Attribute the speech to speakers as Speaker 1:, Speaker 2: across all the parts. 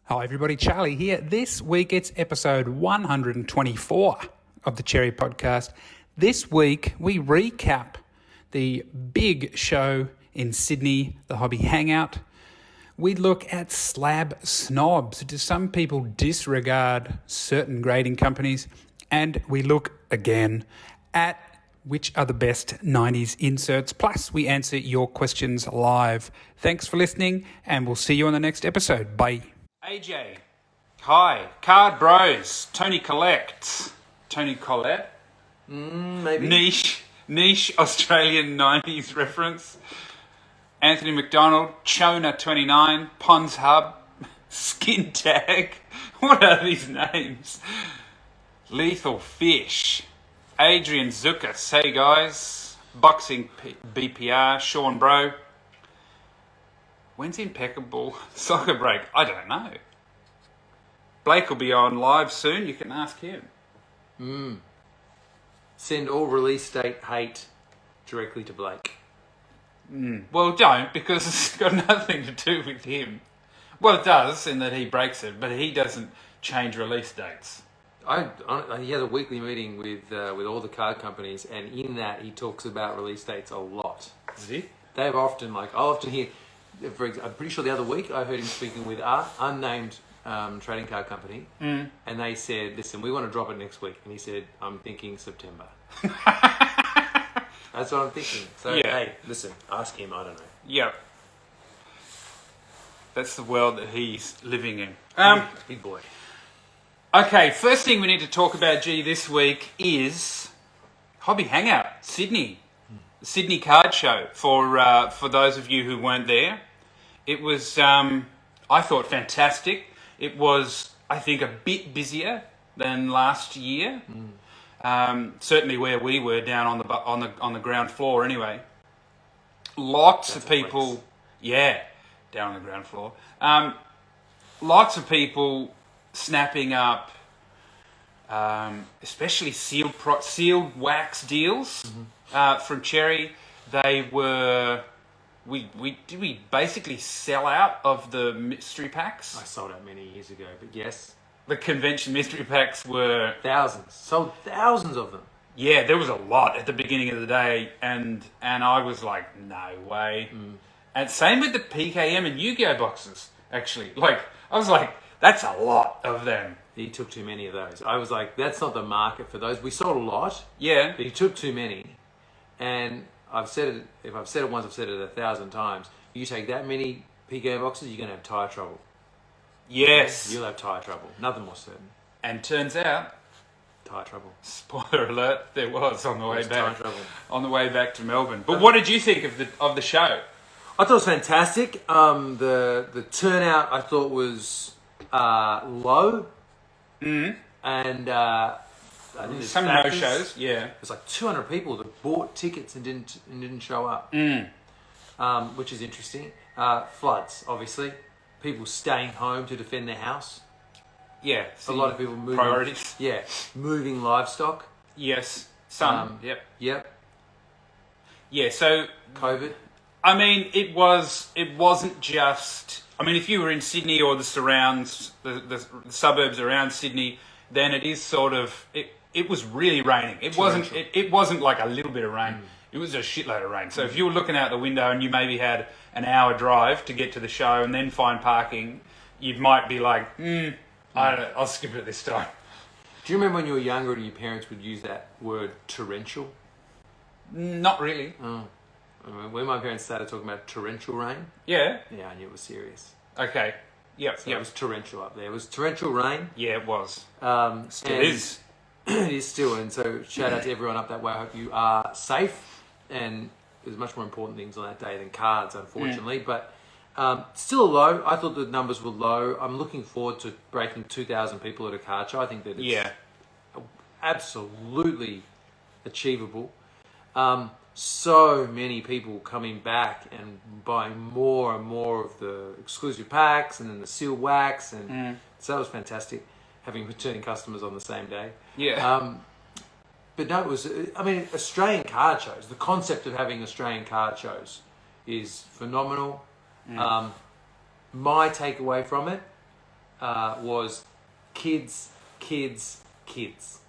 Speaker 1: Hi everybody, Charlie here. This week it's episode 124 of the Cherry Podcast. This week we recap the big show in Sydney, the Hobby Hangout. We look at Slab Snobs. Do some people disregard certain grading companies? And we look again at which are the best 90s inserts. Plus, we answer your questions live. Thanks for listening, and we'll see you on the next episode. Bye. AJ, hi, Card Bros, Tony Collect,
Speaker 2: Maybe.
Speaker 1: niche Australian 90s reference, Anthony McDonald, Chona29, Ponds Hub, Skin Tag, what are these names? Lethal Fish, Adrian Zukas, hey guys, Boxing BPR, Sean Bro. When's Impeccable Soccer Break? I don't know. Blake will be on live soon. You can ask him.
Speaker 2: Send all release date hate directly to Blake.
Speaker 1: Well, don't, because it's got nothing to do with him. Well, it does, in that he breaks it, but he doesn't change release dates.
Speaker 2: He has a weekly meeting with all the card companies, and in that he talks about release dates a lot.
Speaker 1: Is he?
Speaker 2: They've often, I'll often hear, I'm pretty sure the other week I heard him speaking with an unnamed trading card company, and they said, listen, we want to drop it next week. And he said, I'm thinking September. That's what I'm thinking. So,
Speaker 1: Yeah.
Speaker 2: hey, listen, ask him, I don't know.
Speaker 1: Yep. That's the world that he's living in.
Speaker 2: Big boy.
Speaker 1: Okay, first thing we need to talk about, this week is Hobby Hangout, Sydney. The Sydney Card Show, for those of you who weren't there. It was, I thought, fantastic. It was, I think, a bit busier than last year. Certainly where we were, down on the ground floor anyway. Lots of people, down on the ground floor. Lots of people snapping up, especially sealed wax deals from Cherry. They were. We basically sell out of the mystery packs.
Speaker 2: I sold out many years ago, but yes.
Speaker 1: The convention mystery packs were
Speaker 2: Thousands. Sold thousands of them.
Speaker 1: Yeah, there was a lot at the beginning of the day, and I was like, no way. And same with the PKM and Yu-Gi-Oh boxes, actually. I was like, that's a lot of them.
Speaker 2: He took too many of those. I was like, that's not the market for those. We sold a lot,
Speaker 1: Yeah.
Speaker 2: but he took too many. And I've said it, if I've said it once, I've said it 1,000 times. You take that many PKM boxes, you're going to have tyre trouble.
Speaker 1: Yes.
Speaker 2: You'll have tyre trouble. Nothing more certain.
Speaker 1: And turns out,
Speaker 2: Tyre trouble.
Speaker 1: spoiler alert, there was on the way
Speaker 2: There's tyre
Speaker 1: back.
Speaker 2: trouble.
Speaker 1: On the way back to Melbourne. But what did you think of the show?
Speaker 2: I thought it was fantastic. The turnout I thought was low. And I think there's
Speaker 1: Some
Speaker 2: factors.
Speaker 1: no-shows, yeah.
Speaker 2: There's like 200 people that bought tickets and didn't show up, which is interesting. Floods, obviously. People staying home to defend their house.
Speaker 1: Yeah.
Speaker 2: A lot of people moving.
Speaker 1: Priorities.
Speaker 2: Yeah, moving livestock.
Speaker 1: Yes. Some. Yep.
Speaker 2: Yep.
Speaker 1: Yeah, so
Speaker 2: COVID.
Speaker 1: I mean, it wasn't just. I mean, if you were in Sydney or the surrounds, the suburbs around Sydney, then it is sort of. It was really raining. It wasn't. It wasn't like a little bit of rain. It was a shitload of rain. So if you were looking out the window and you maybe had an hour drive to get to the show and then find parking, you might be like, I don't know, I'll skip it this time.
Speaker 2: Do you remember when you were younger and your parents would use that word torrential?
Speaker 1: Not really.
Speaker 2: When my parents started talking about torrential rain,
Speaker 1: Yeah.
Speaker 2: yeah, I knew it was serious.
Speaker 1: Okay. Yep.
Speaker 2: So it was torrential up there. It was torrential rain.
Speaker 1: Yeah, it was.
Speaker 2: Still
Speaker 1: is.
Speaker 2: It is still, and so shout out to everyone up that way. I hope you are safe, and there's much more important things on that day than cards, unfortunately, but still low. I thought the numbers were low. I'm looking forward to breaking 2,000 people at a card show. I think that it's absolutely achievable. So many people coming back and buying more and more of the exclusive packs and then the seal wax, and so that was fantastic, having returning customers on the same day.
Speaker 1: Yeah.
Speaker 2: But no, it was, I mean, Australian card shows, the concept of having Australian card shows is phenomenal. My takeaway from it was kids, kids, kids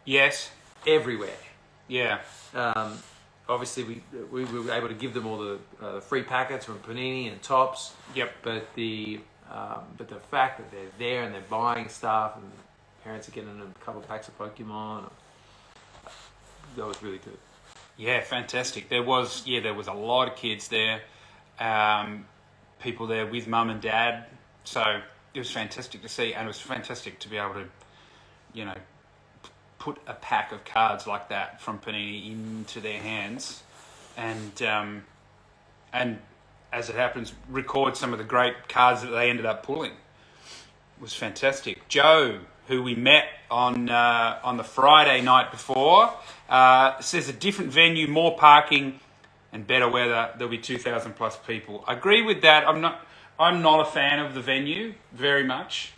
Speaker 1: Yes.
Speaker 2: everywhere.
Speaker 1: Yeah.
Speaker 2: Obviously, we were able to give them all the free packets from Panini and Tops.
Speaker 1: Yep.
Speaker 2: But the fact that they're there and they're buying stuff and parents are getting them a couple of packs of Pokemon, that was really good.
Speaker 1: Yeah, fantastic. There was a lot of kids there, people there with mum and dad. So it was fantastic to see, and it was fantastic to be able to, put a pack of cards like that from Panini into their hands, and as it happens, record some of the great cards that they ended up pulling. It was fantastic. Joe, who we met on the Friday night before, says a different venue, more parking, and better weather. There'll be 2,000 plus people. I agree with that. I'm not a fan of the venue very much,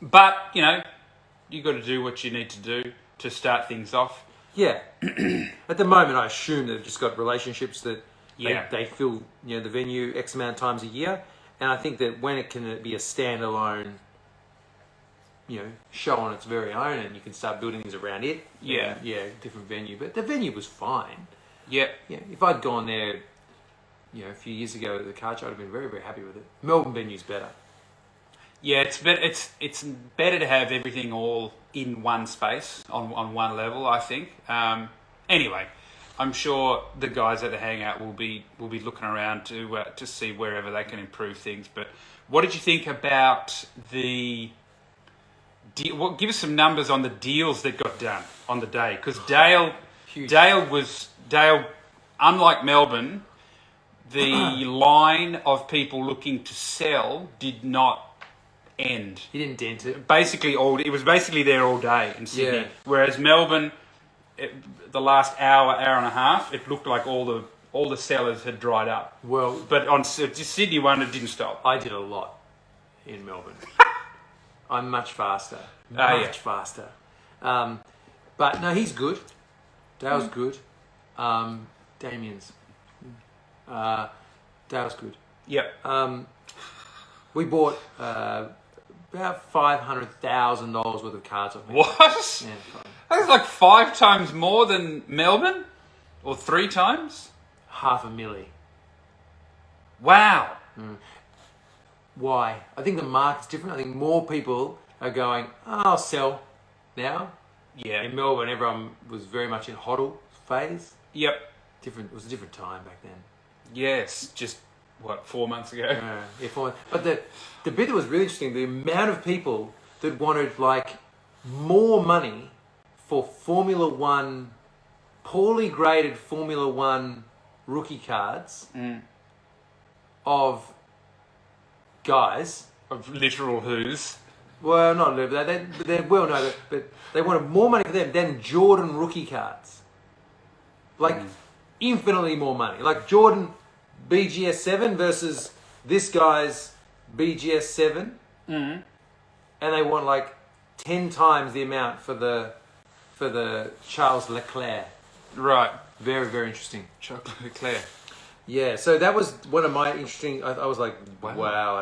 Speaker 1: but you got to do what you need to do to start things off.
Speaker 2: Yeah. At the moment, I assume they've just got relationships that
Speaker 1: Yeah.
Speaker 2: they fill the venue X amount of times a year, and I think that when it can be a standalone show on its very own, and you can start building things around it.
Speaker 1: Yeah.
Speaker 2: Different venue, but the venue was fine.
Speaker 1: Yeah.
Speaker 2: Yeah, if I'd gone there, a few years ago at the card show, I'd have been very, very happy with it. Melbourne venue's better.
Speaker 1: Yeah, it's better. It's better to have everything all in one space on one level, I think. Anyway, I'm sure the guys at the Hangout will be looking around to see wherever they can improve things. But what did you think about the? Give us some numbers on the deals that got done on the day, because Dale, unlike Melbourne, the line of people looking to sell did not end.
Speaker 2: He didn't dent it.
Speaker 1: It was basically there all day in Sydney.
Speaker 2: Yeah.
Speaker 1: Whereas Melbourne, the last hour and a half, it looked like all the sellers had dried up.
Speaker 2: Well,
Speaker 1: But on Sydney one, it didn't stop.
Speaker 2: I did a lot in Melbourne. I'm much faster.
Speaker 1: Yeah.
Speaker 2: Much faster. But no, he's good. Dale's good. Damien's. Dale's good.
Speaker 1: Yep.
Speaker 2: We bought about $500,000 worth of cards off me.
Speaker 1: What?
Speaker 2: Yeah, fine.
Speaker 1: That's like 5 times more than Melbourne? Or 3 times?
Speaker 2: $500,000.
Speaker 1: Wow.
Speaker 2: Why? I think the market's different. I think more people are going, I'll sell now.
Speaker 1: Yeah.
Speaker 2: In Melbourne, everyone was very much in hodl phase.
Speaker 1: Yep.
Speaker 2: It was a different time back then.
Speaker 1: Yes. Just, 4 months ago?
Speaker 2: But the bit that was really interesting, the amount of people that wanted more money for Formula One, poorly graded Formula One rookie cards of guys.
Speaker 1: Of literal who's.
Speaker 2: Well, not literal, they well know that, but they wanted more money for them than Jordan rookie cards. Infinitely more money. Like Jordan BGS 7 versus this guy's BGS 7. And they want 10 times the amount for the Charles Leclerc.
Speaker 1: Right.
Speaker 2: Very, very interesting.
Speaker 1: Chocolate Eclair.
Speaker 2: Yeah, so that was one of my interesting. I was like,
Speaker 1: Wow.
Speaker 2: wow,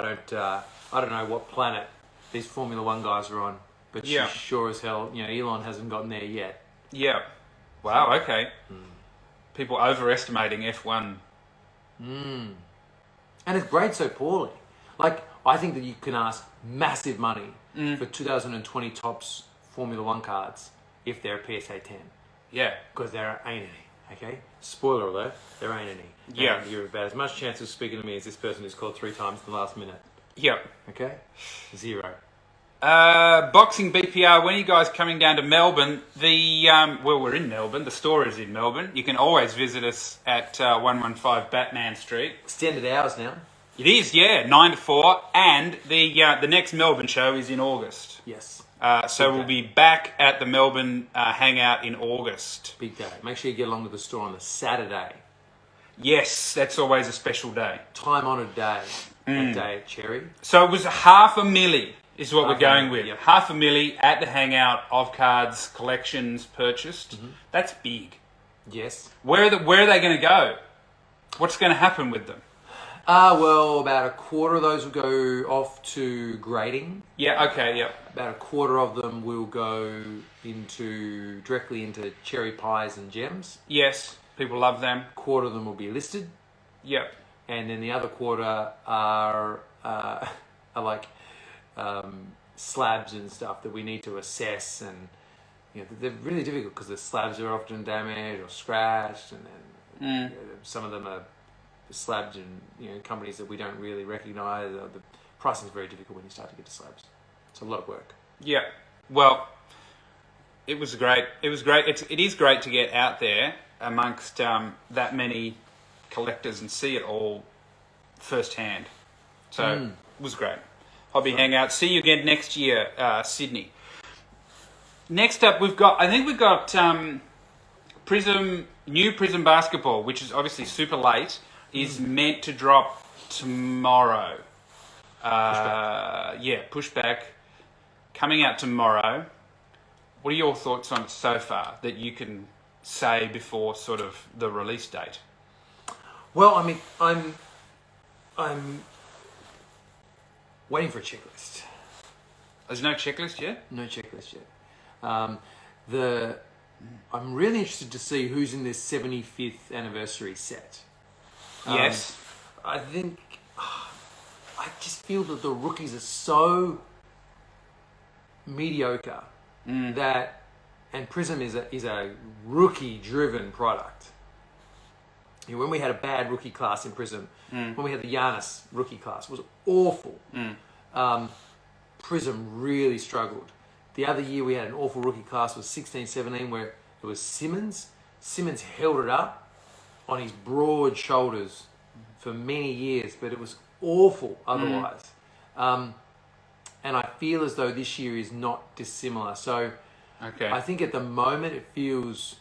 Speaker 2: I don't know what planet these Formula One guys are on, but
Speaker 1: Yeah.
Speaker 2: sure as hell, Elon hasn't gotten there yet.
Speaker 1: Yeah. Wow, okay. People overestimating F1.
Speaker 2: And it's graded so poorly. I think that you can ask massive money for 2020 Topps Formula One cards if they're a PSA 10.
Speaker 1: Yeah.
Speaker 2: Because there ain't any, okay? Spoiler alert, there ain't any.
Speaker 1: Yeah.
Speaker 2: And you're about as much chance of speaking to me as this person who's called 3 times in the last minute,
Speaker 1: Yep.
Speaker 2: okay? 0.
Speaker 1: Boxing BPR, when are you guys coming down to Melbourne? We're in Melbourne. The store is in Melbourne. You can always visit us at 115 Batman Street.
Speaker 2: Extended hours now.
Speaker 1: It is, yeah, 9 to 4. And the next Melbourne show is in August.
Speaker 2: Yes.
Speaker 1: So we'll be back at the Melbourne Hangout in August.
Speaker 2: Big day. Make sure you get along to the store on the Saturday.
Speaker 1: Yes, that's always a special day.
Speaker 2: Time-honoured day. That day at Cherry.
Speaker 1: So it was $500,000 is what we're going with.
Speaker 2: Yep.
Speaker 1: $500,000 at the Hangout of cards, collections purchased. That's big.
Speaker 2: Yes.
Speaker 1: Where are they going to go? What's going to happen with them?
Speaker 2: Well, about a quarter of those will go off to grading.
Speaker 1: Yeah. Okay. Yeah.
Speaker 2: About a quarter of them will go directly into cherry pies and gems.
Speaker 1: Yes. People love them.
Speaker 2: A quarter of them will be listed.
Speaker 1: Yep.
Speaker 2: And then the other quarter are like slabs and stuff that we need to assess, and they're really difficult because the slabs are often damaged or scratched, and then some of them are slabs and companies that we don't really recognise. The pricing is very difficult when you start to get to slabs. It's a lot of work.
Speaker 1: Yeah. Well, it was great. It was great. It is great to get out there amongst that many collectors and see it all firsthand. So it was great. Hobby Hangout. See you again next year, Sydney. Next up, we've got Prism, new Prism basketball, which is obviously super late, is meant to drop tomorrow. Pushback. Coming out tomorrow. What are your thoughts on it so far that you can say before sort of the release date?
Speaker 2: Well, I mean, I'm waiting for a checklist.
Speaker 1: There's no checklist yet?
Speaker 2: No checklist yet. I'm really interested to see who's in this 75th anniversary set.
Speaker 1: Yes.
Speaker 2: I think I just feel that the rookies are so mediocre that, and Prism is a rookie-driven product. When we had a bad rookie class in Prism, when we had the Giannis rookie class, it was awful. Prism really struggled. The other year we had an awful rookie class was 16-17 where it was Simmons. Simmons held it up on his broad shoulders for many years, but it was awful otherwise. And I feel as though this year is not dissimilar. So I think at the moment it feels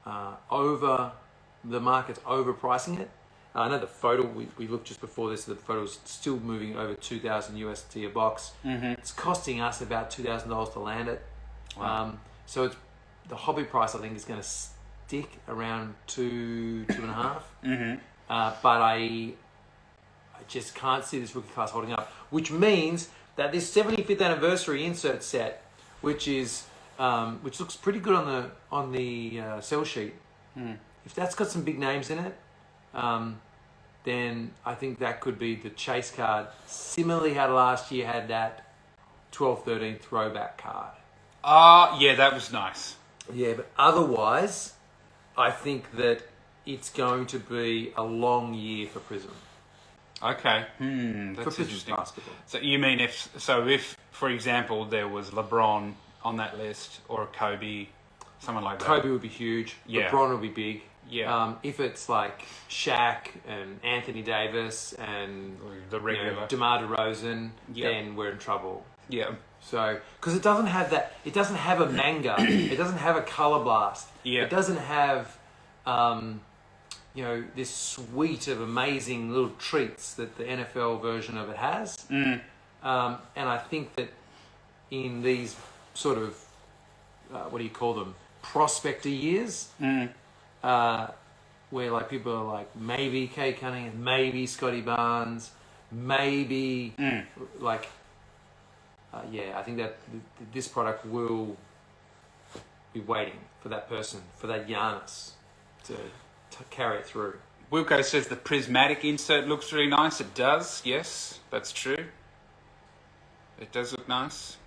Speaker 2: the market's overpricing it. I know the photo, we looked just before this, the photo was still moving over $2,000 USD a box. It's costing us about $2,000 to land it.
Speaker 1: Wow.
Speaker 2: So the hobby price, I think, is going to stick around 2.5. But I just can't see this rookie class holding up, which means that this 75th anniversary insert set, which looks pretty good on the sell sheet, if that's got some big names in it, then I think that could be the chase card. Similarly, how last year had that 12-13 throwback card.
Speaker 1: Yeah, that was nice.
Speaker 2: Yeah, but otherwise, I think that it's going to be a long year for Prism.
Speaker 1: Okay, that's interesting.
Speaker 2: Basketball.
Speaker 1: So you mean if, for example, there was LeBron on that list or a Kobe, someone like that?
Speaker 2: Kobe would be huge.
Speaker 1: Yeah.
Speaker 2: LeBron would be big.
Speaker 1: Yeah.
Speaker 2: If it's like Shaq and Anthony Davis and
Speaker 1: the regular
Speaker 2: DeMar DeRozan, then we're in trouble.
Speaker 1: Yeah.
Speaker 2: So, because it doesn't have that, it doesn't have a manga, it doesn't have a color blast, it doesn't have, this suite of amazing little treats that the NFL version of it has. And I think that in these sort of, what do you call them, prospector years, where like people are like maybe Kay Cunningham, maybe Scotty Barnes, maybe I think that this product will be waiting for that person, for that Giannis to carry it through.
Speaker 1: Wilco says the prismatic insert looks really nice. It does, yes, that's true. It does look nice.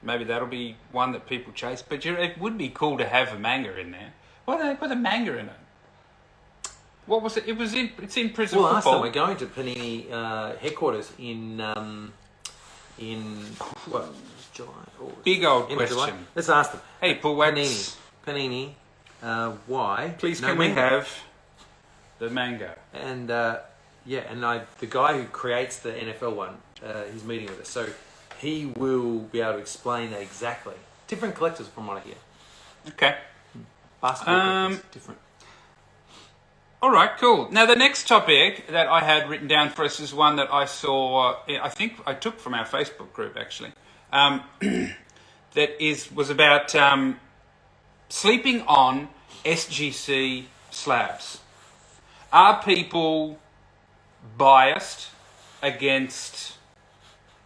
Speaker 1: Maybe that'll be one that people chase. But it would be cool to have a manga in there. Why don't they put a manga in it? What was it? It's in Prism
Speaker 2: Well,
Speaker 1: football.
Speaker 2: we're going to Panini headquarters in what, July? August.
Speaker 1: Big old
Speaker 2: End of July?
Speaker 1: question.
Speaker 2: Let's ask them.
Speaker 1: Hey, Paul Wax.
Speaker 2: Panini. Why?
Speaker 1: Please,
Speaker 2: no
Speaker 1: can
Speaker 2: manga?
Speaker 1: we have the manga?
Speaker 2: And the guy who creates the NFL one, he's meeting with us, so he will be able to explain that exactly. Different collectors, from what I hear.
Speaker 1: Okay.
Speaker 2: Basketball collectors, different.
Speaker 1: All right, cool. Now, the next topic that I had written down for us is one that I saw, I think I took from our Facebook group, actually, was about sleeping on SGC slabs. Are people biased against,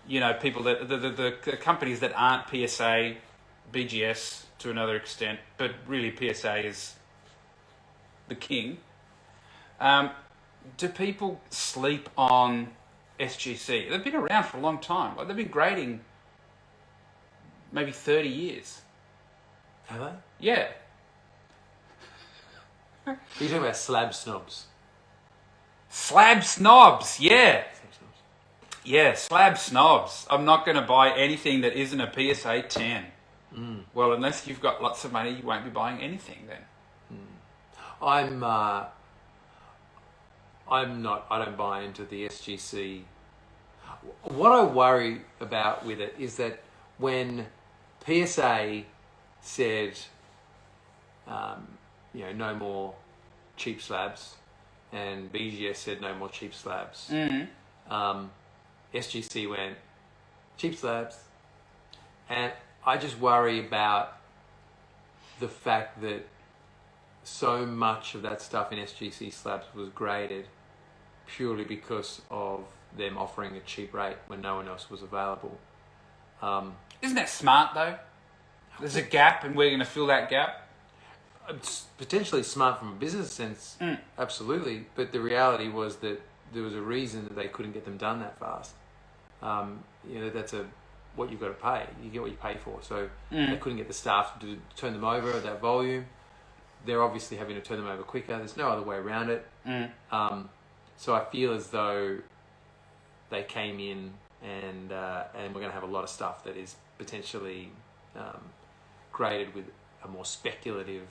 Speaker 1: people that the companies that aren't PSA, BGS to another extent, but really PSA is the king. Do people sleep on SGC? They've been around for a long time. Like, they've been grading maybe 30 years.
Speaker 2: Have they?
Speaker 1: Yeah.
Speaker 2: Are you talking about Slab Snobs?
Speaker 1: Slab Snobs, yeah. Yeah, Slab Snobs. I'm not going to buy anything that isn't a PSA 10. Well, unless you've got lots of money, you won't be buying anything then.
Speaker 2: I'm not. I don't buy into the SGC. What I worry about with it is that when PSA said, no more cheap slabs, and BGS said no more cheap slabs, SGC went cheap slabs, and I just worry about the fact that so much of that stuff in SGC slabs was graded purely because of them offering a cheap rate when no one else was available.
Speaker 1: Isn't that smart though? There's a gap and we're going to fill that gap.
Speaker 2: It's potentially smart from a business sense, absolutely, but the reality was that there was a reason that they couldn't get them done that fast. That's what you've got to pay. You get what you pay for. So they couldn't get the staff to turn them over at that volume. They're obviously having to turn them over quicker. There's no other way around it. So I feel as though they came in and we're going to have a lot of stuff that is potentially graded with a more speculative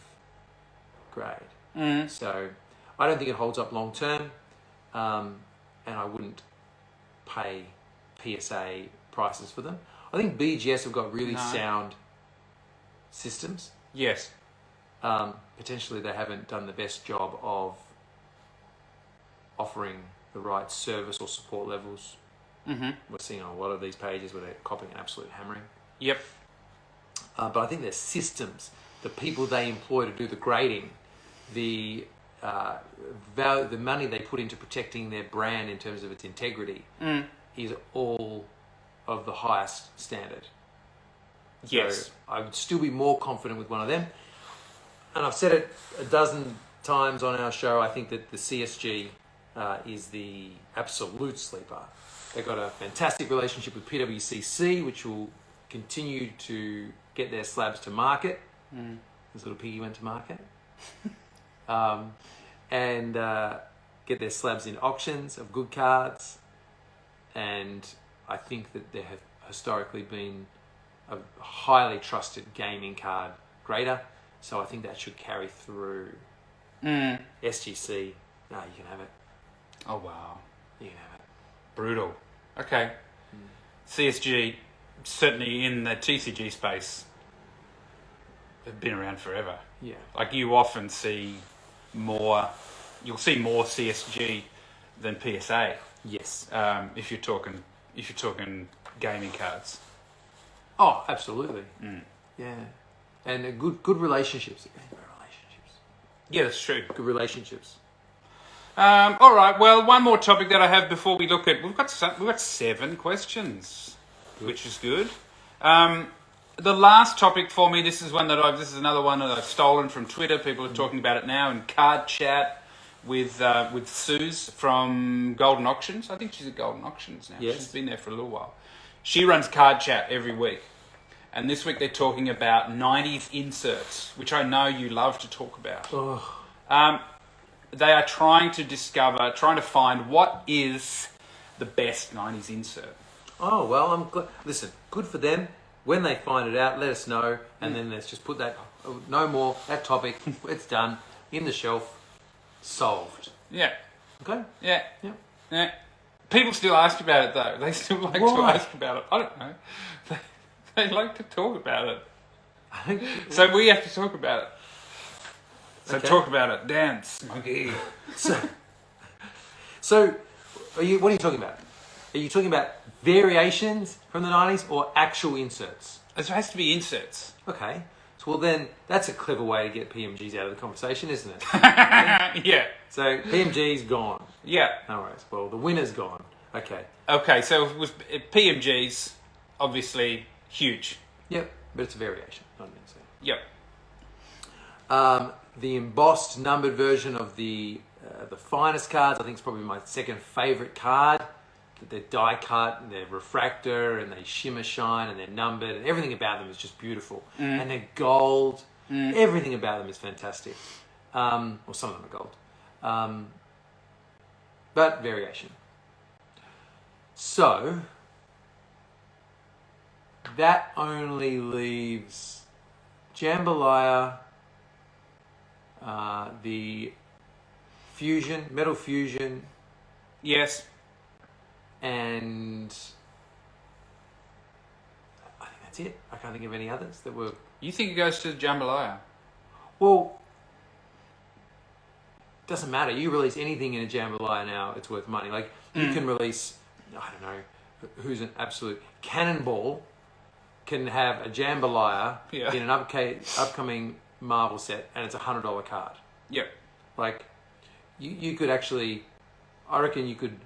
Speaker 2: grade. So I don't think it holds up long term, and I wouldn't pay PSA prices for them. I think BGS have got really sound systems.
Speaker 1: Yes.
Speaker 2: Potentially they haven't done the best job of offering the right service or support levels. We're seeing on a lot of these pages where they're copying absolute hammering.
Speaker 1: Yep.
Speaker 2: But I think their systems, the people they employ to do the grading, the money they put into protecting their brand in terms of its integrity is all of the highest standard.
Speaker 1: Yes.
Speaker 2: So I would still be more confident with one of them. And I've said it a dozen times on our show, I think that the CSG is the absolute sleeper. They've got a fantastic relationship with PWCC, which will continue to get their slabs to market. This little piggy went to market. And get their slabs in auctions of good cards. And I think that they have historically been a highly trusted gaming card grader. So I think that should carry through. SGC, no, you can have it.
Speaker 1: Oh, wow.
Speaker 2: You can have it.
Speaker 1: Brutal. Okay. CSG, certainly in the TCG space, have been around forever.
Speaker 2: Yeah.
Speaker 1: Like, you often see you'll see more CSG than PSA.
Speaker 2: Yes.
Speaker 1: If you're talking gaming cards.
Speaker 2: Oh, absolutely. Yeah. And good relationships.
Speaker 1: Yeah, that's true.
Speaker 2: Good relationships.
Speaker 1: All right. Well, one more topic that I have before we look at we've got 7 questions, which is good. The last topic for me, this is another one that I've stolen from Twitter. People are talking about it now in card chat with Suze from Golden Auctions. I think she's at Golden Auctions now.
Speaker 2: Yes.
Speaker 1: She's been there for a little while. She runs card chat every week. And this week they're talking about 90s inserts, which I know you love to talk about. They are trying to find what is the best 90s insert.
Speaker 2: Oh, well, I'm glad. Listen, good for them. When they find it out, let us know. And then let's just put that, no more, that topic, it's done, in the shelf, solved.
Speaker 1: Yeah.
Speaker 2: Okay?
Speaker 1: Yeah.
Speaker 2: Yeah.
Speaker 1: Yeah. People still ask about it, though. They still like to ask about it. I don't know. They like to talk about it. So we have to talk about it. So talk about it. Dance, monkey.
Speaker 2: So what are you talking about? Are you talking about variations from the 90s or actual inserts?
Speaker 1: It has to be inserts.
Speaker 2: Okay. So, well, then that's a clever way to get PMGs out of the conversation, isn't it?
Speaker 1: Yeah.
Speaker 2: So PMG's gone.
Speaker 1: Yeah.
Speaker 2: No worries. Well, the winner's gone. Okay.
Speaker 1: Okay, so with PMGs, obviously huge.
Speaker 2: Yep, but it's a variation, not an insane.
Speaker 1: Yep.
Speaker 2: The embossed, numbered version of the finest cards, I think it's probably my second favourite card. They're die cut, and they're refractor, and they shimmer shine, and they're numbered, and everything about them is just beautiful. And they're gold. Everything about them is fantastic. Well, some of them are gold. But variation. So, that only leaves Jambalaya, the Fusion, Metal Fusion,
Speaker 1: Yes.
Speaker 2: and I think that's it. I can't think of any others that were...
Speaker 1: You think it goes to Jambalaya?
Speaker 2: Well, doesn't matter. You release anything in a Jambalaya now, it's worth money. Like, you can release, I don't know, who's an absolute cannonball can have a Jambalaya in an upcoming Marvel set, and it's $100 card.
Speaker 1: Yep.
Speaker 2: Like, you could actually, I reckon you could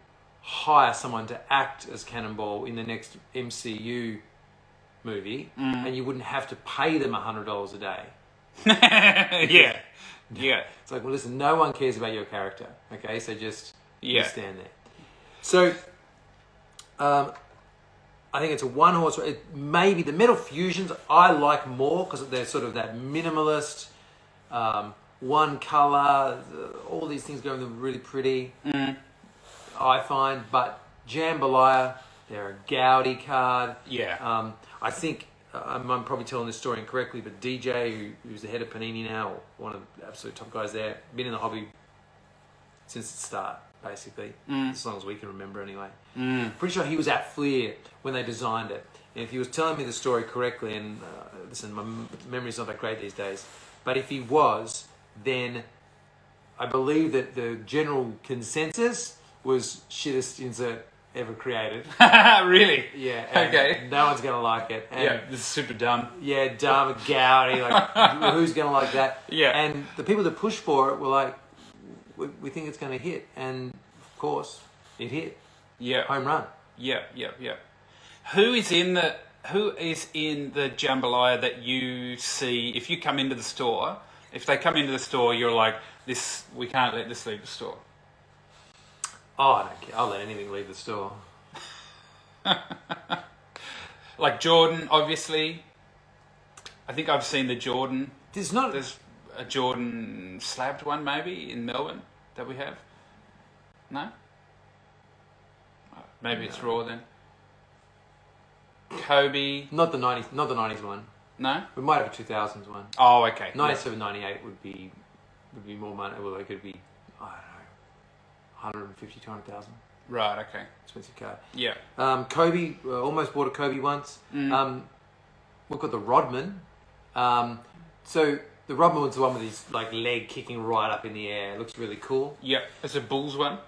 Speaker 2: hire someone to act as Cannonball in the next MCU movie, and you wouldn't have to pay them $100 a day.
Speaker 1: Yeah. Yeah.
Speaker 2: It's like, well, listen, no one cares about your character, okay? So just stand there. So, I think it's a one-horse race. Maybe the Metal Fusions I like more because they're sort of that minimalist, one colour, all these things going, they're really pretty, I find. But Jambalaya, they're a Gaudi card.
Speaker 1: Yeah.
Speaker 2: I think, I'm probably telling this story incorrectly, but DJ, who's the head of Panini now, or one of the absolute top guys there, been in the hobby since the start, basically, as long as we can remember anyway. Pretty sure he was at Fleer when they designed it. And if he was telling me the story correctly, and listen, my memory's not that great these days, but if he was, then I believe that the general consensus was shittest insert ever created.
Speaker 1: Really?
Speaker 2: Yeah. And
Speaker 1: Okay.
Speaker 2: no one's going to like it. And
Speaker 1: Yeah, this is super dumb.
Speaker 2: yeah, dumb, Gaudi, like, who's going to like that?
Speaker 1: Yeah.
Speaker 2: And the people that pushed for it were like, we think it's going to hit. And, of course, it hit.
Speaker 1: Yeah.
Speaker 2: Home run.
Speaker 1: Yeah. Who is in the Jambalaya that you see if you come into the store? If they come into the store, you're like, we can't let this leave the store.
Speaker 2: Oh, I don't care. I'll let anything leave the store.
Speaker 1: Like Jordan, obviously. I think I've seen the Jordan.
Speaker 2: There's
Speaker 1: a Jordan slabbed one maybe in Melbourne that we have. No? Maybe it's raw then. Kobe.
Speaker 2: Not the 90s one.
Speaker 1: No?
Speaker 2: We might have a 2000s one.
Speaker 1: Oh, okay.
Speaker 2: 97, 98 would be more money. Well, it could be, I don't know, 150, 200,000.
Speaker 1: Right, okay.
Speaker 2: Expensive car.
Speaker 1: Yeah.
Speaker 2: Kobe, almost bought a Kobe once. We've got the Rodman. So the Rodman was the one with his like leg kicking right up in the air. It looks really cool.
Speaker 1: Yep. It's a Bulls one?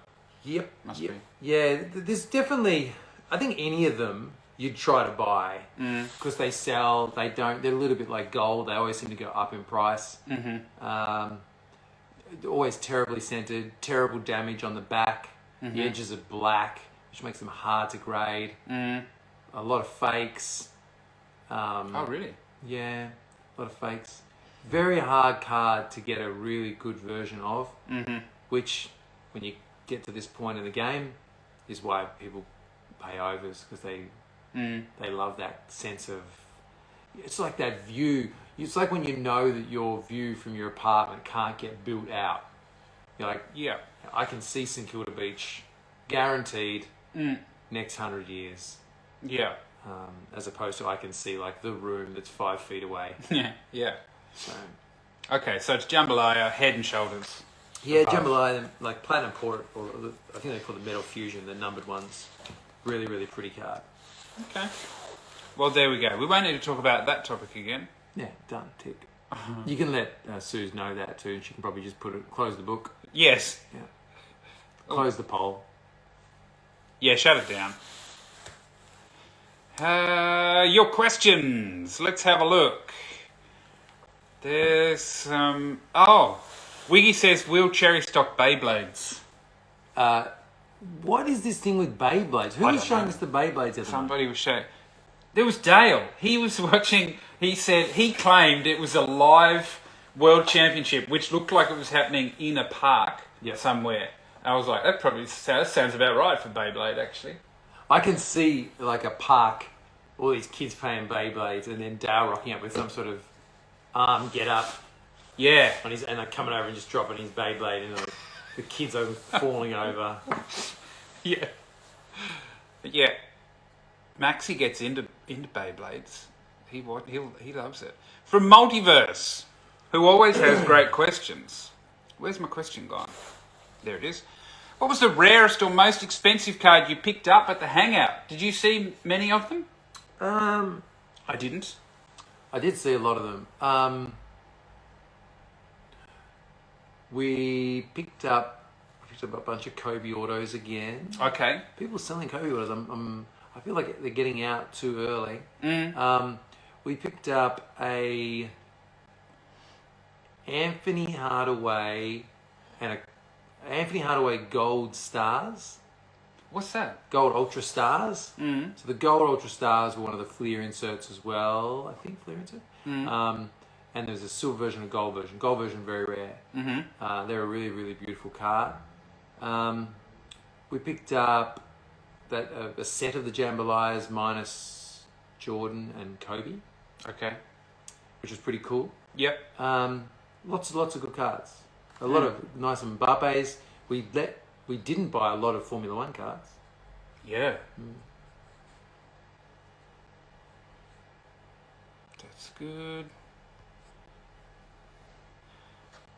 Speaker 2: Yep.
Speaker 1: Must be.
Speaker 2: Yeah, there's definitely, I think any of them you'd try to buy because they sell, they're a little bit like gold. They always seem to go up in price. Always terribly scented, terrible damage on the back. The edges are black, which makes them hard to grade. A lot of fakes.
Speaker 1: Oh, really?
Speaker 2: Yeah, a lot of fakes. Very hard card to get a really good version of, which, when you get to this point in the game, is why people pay overs, because they love that sense of... It's like that view. It's like when you know that your view from your apartment can't get built out. You're like,
Speaker 1: Yeah.
Speaker 2: I can see St Kilda Beach, guaranteed, next 100 years.
Speaker 1: Yeah.
Speaker 2: As opposed to I can see like the room that's 5 feet away.
Speaker 1: Yeah.
Speaker 2: So,
Speaker 1: Okay, so it's Jambalaya, Head and Shoulders.
Speaker 2: yeah, Jambalaya, like Platinum Port, or I think they call the Metal Fusion, the numbered ones. Really, really pretty card.
Speaker 1: Okay. Well, there we go. We won't need to talk about that topic again.
Speaker 2: Yeah, done, tick. You can let Suze know that too, and she can probably just close the book.
Speaker 1: Yes.
Speaker 2: Yeah. Close the poll.
Speaker 1: Yeah, shut it down. Your questions. Let's have a look. There's Wiggy says, will cherry stock Beyblades?
Speaker 2: What is this thing with Beyblades? Who was showing us the Beyblades?
Speaker 1: Somebody was showing. There was Dale. He was watching. He said he claimed it was a live world championship, which looked like it was happening in a park somewhere. I was like, that probably sounds about right for Beyblade, actually.
Speaker 2: I can see like a park, all these kids playing Beyblades, and then Dale rocking up with some sort of arm get up.
Speaker 1: Yeah.
Speaker 2: And like coming over and just dropping his Beyblade, and like, the kids are falling over.
Speaker 1: Yeah. But yeah, Maxie gets into Beyblades. He loves it. From Multiverse, who always has great questions. Where's my question gone? There it is. What was the rarest or most expensive card you picked up at the Hangout? Did you see many of them? I didn't.
Speaker 2: I did see a lot of them. We picked up a bunch of Kobe autos again.
Speaker 1: Okay.
Speaker 2: People selling Kobe autos. I feel like they're getting out too early. We picked up a Anthony Hardaway and a Anthony Hardaway Gold Stars.
Speaker 1: What's that?
Speaker 2: Gold Ultra Stars. So the Gold Ultra Stars were one of the Fleer inserts as well. I think Fleer insert. And there's a silver version and gold version. Gold version very rare. They're a really, really beautiful card. We picked up a set of the Jambalayas minus Jordan and Kobe.
Speaker 1: Okay.
Speaker 2: Which was pretty cool.
Speaker 1: Yep.
Speaker 2: Lots of good cards. A lot of nice Mbappe's. We didn't buy a lot of Formula One cards.
Speaker 1: Yeah. That's good.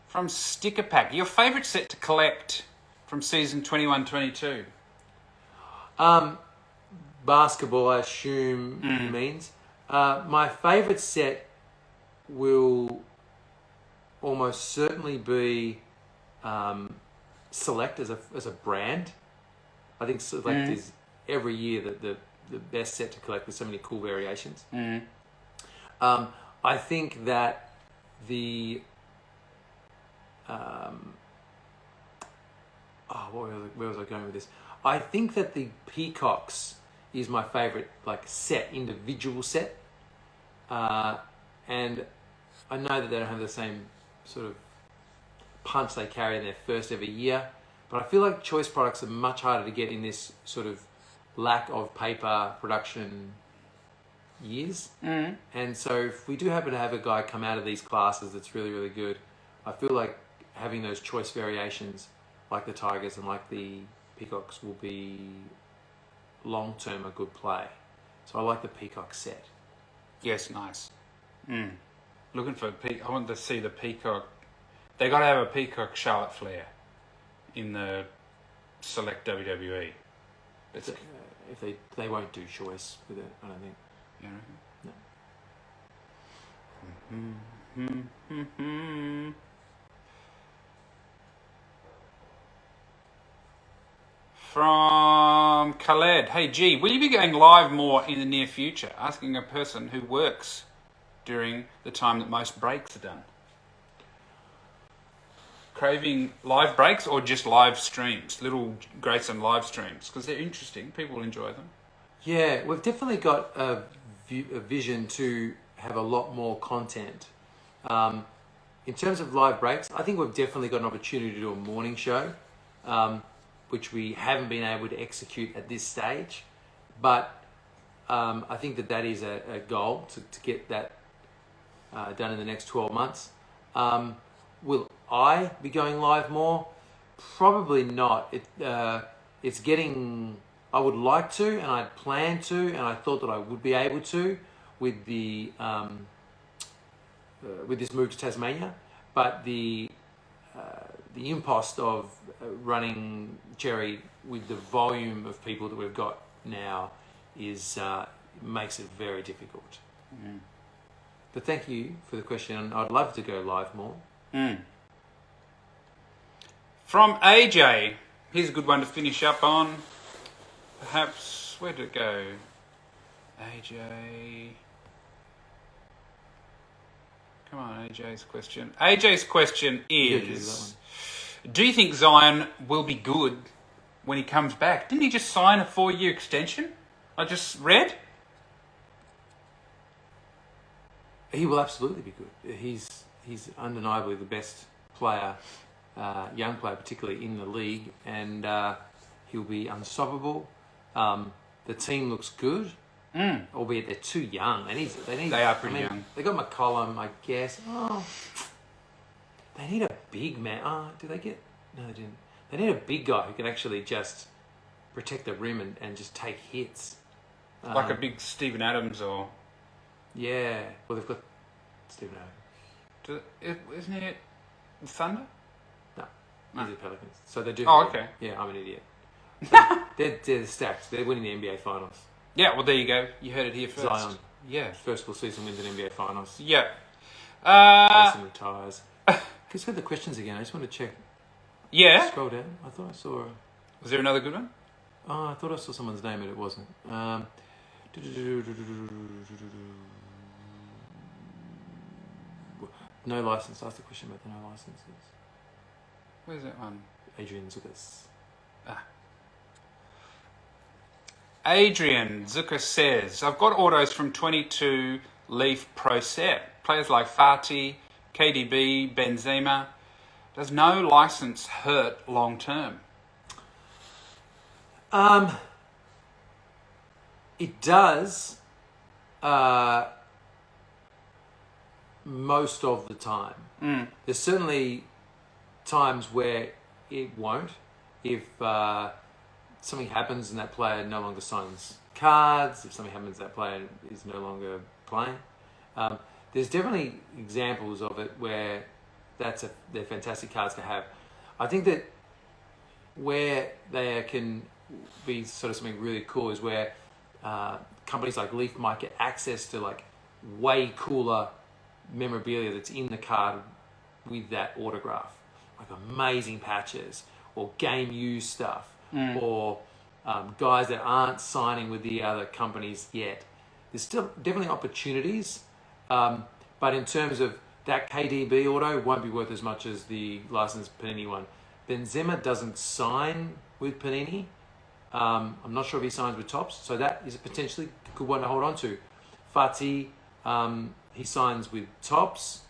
Speaker 1: From Sticker Pack, your favourite set to collect from season 21-22?
Speaker 2: Basketball, I assume means. My favourite set will almost certainly be Select as a brand. I think Select is every year the best set to collect with so many cool variations. I think that the where was I going with this? I think that the Peacocks is my favourite individual set. And I know that they don't have the same sort of punch they carry in their first ever year, but I feel like choice products are much harder to get in this sort of lack of paper production years. And so if we do happen to have a guy come out of these classes that's really, really good, I feel like having those choice variations like the Tigers and like the Peacocks will be long-term a good play. So I like the Peacock set.
Speaker 1: Yes, nice. Looking for I want to see the Peacock. They got to have a Peacock Charlotte Flair in the Select WWE.
Speaker 2: If they won't do choice with it, I don't think.
Speaker 1: You reckon? No. From Khaled, hey G, will you be going live more in the near future? Asking a person who works during the time that most breaks are done. Craving live breaks or just live streams? Little Grayson live streams, because they're interesting. People enjoy them.
Speaker 2: Yeah, we've definitely got a vision to have a lot more content. In terms of live breaks, I think we've definitely got an opportunity to do a morning show, which we haven't been able to execute at this stage. But I think that is a goal to get that done in the next 12 months. Will I be going live more? Probably not. It's getting... I would like to, and I'd planned to, and I thought that I would be able to with the with this move to Tasmania. But the impost of running Cherry with the volume of people that we've got now makes it very difficult. But thank you for the question. I'd love to go live more.
Speaker 1: From AJ, here's a good one to finish up on. Perhaps, where did it go? AJ. Come on, AJ's question. AJ's question
Speaker 2: You gotta do that
Speaker 1: is,
Speaker 2: one.
Speaker 1: do you think Zion will be good when he comes back? Didn't he just sign a 4-year extension? I just read.
Speaker 2: He will absolutely be good. He's undeniably the best player, young player particularly in the league, and he'll be unstoppable. The team looks good, albeit they're too young. They
Speaker 1: are pretty young.
Speaker 2: They got McCollum, I guess. Oh, they need a big man. Oh, did they get? No, they didn't. They need a big guy who can actually just protect the rim and just take hits.
Speaker 1: Like a big Steven Adams or...
Speaker 2: Yeah. Well, they've got Stephen Adams.
Speaker 1: Isn't it the Thunder?
Speaker 2: No. He's the Pelicans. So they do.
Speaker 1: Oh, okay.
Speaker 2: Yeah, I'm an idiot. So they're stacked. They're winning the NBA Finals.
Speaker 1: Yeah, well, there you go. You heard it here first.
Speaker 2: Zion.
Speaker 1: Yeah.
Speaker 2: First full season wins an NBA Finals.
Speaker 1: Yeah.
Speaker 2: Mason retires. Let's get the questions again. I just want to check.
Speaker 1: Yeah.
Speaker 2: Scroll down. I thought I saw...
Speaker 1: Was there another good one?
Speaker 2: Oh, I thought I saw someone's name, but it wasn't. No license. Ask the question about the no licenses.
Speaker 1: Where's that one?
Speaker 2: Adrians Question.
Speaker 1: Adrian Zucker says, I've got autos from 22 Leaf Pro Set. Players like Fatih, KDB, Benzema. Does no license hurt long term?
Speaker 2: It does most of the time. There's certainly times where it won't. If something happens and that player no longer signs cards, if something happens that player is no longer playing, there's definitely examples of it where they're fantastic cards to have. I think that where they can be sort of something really cool is where companies like Leaf might get access to like way cooler memorabilia that's in the card with that autograph, like amazing patches or game used stuff, or guys that aren't signing with the other companies yet. There's still definitely opportunities, but in terms of that KDB auto won't be worth as much as the licensed Panini one. Benzema doesn't sign with Panini. I'm not sure if he signs with Topps, so that is a potentially good one to hold on to. Fatih, he signs with Topps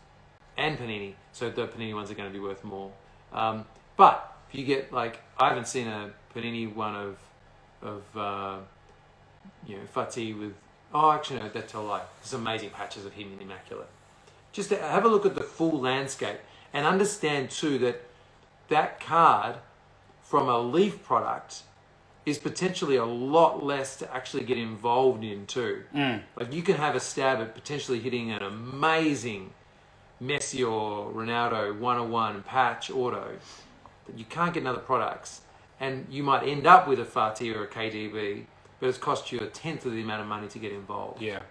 Speaker 2: and Panini, so the Panini ones are going to be worth more. But if you get like, I haven't seen a Panini one of Fatih with. Oh, actually no, that's a lie. There's amazing patches of him in Immaculate. Just to have a look at the full landscape and understand too that card from a Leaf product is potentially a lot less to actually get involved in too. Like you can have a stab at potentially hitting an amazing Messi or Ronaldo 101 patch auto that you can't get in other products, and you might end up with a Fatih or a KDB, but it's cost you a tenth of the amount of money to get involved.
Speaker 1: Yeah.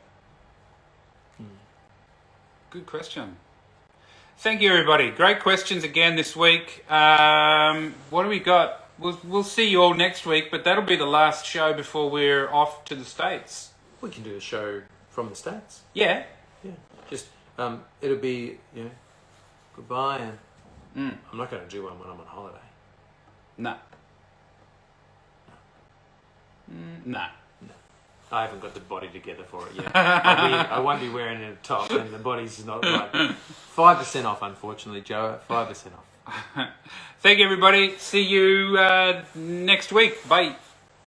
Speaker 1: Good question. Thank you, everybody. Great questions again this week. What do we got? We'll see you all next week, but that'll be the last show before we're off to the States.
Speaker 2: We can do a show from the States.
Speaker 1: Yeah.
Speaker 2: Yeah. Just it'll be goodbye, and I'm not going to do one when I'm on holiday.
Speaker 1: No. No.
Speaker 2: I haven't got the body together for it yet. I won't be wearing it at the top, and the body's not right. 5% off, unfortunately, Joe. 5% off.
Speaker 1: Thank you, everybody. See you next week. Bye.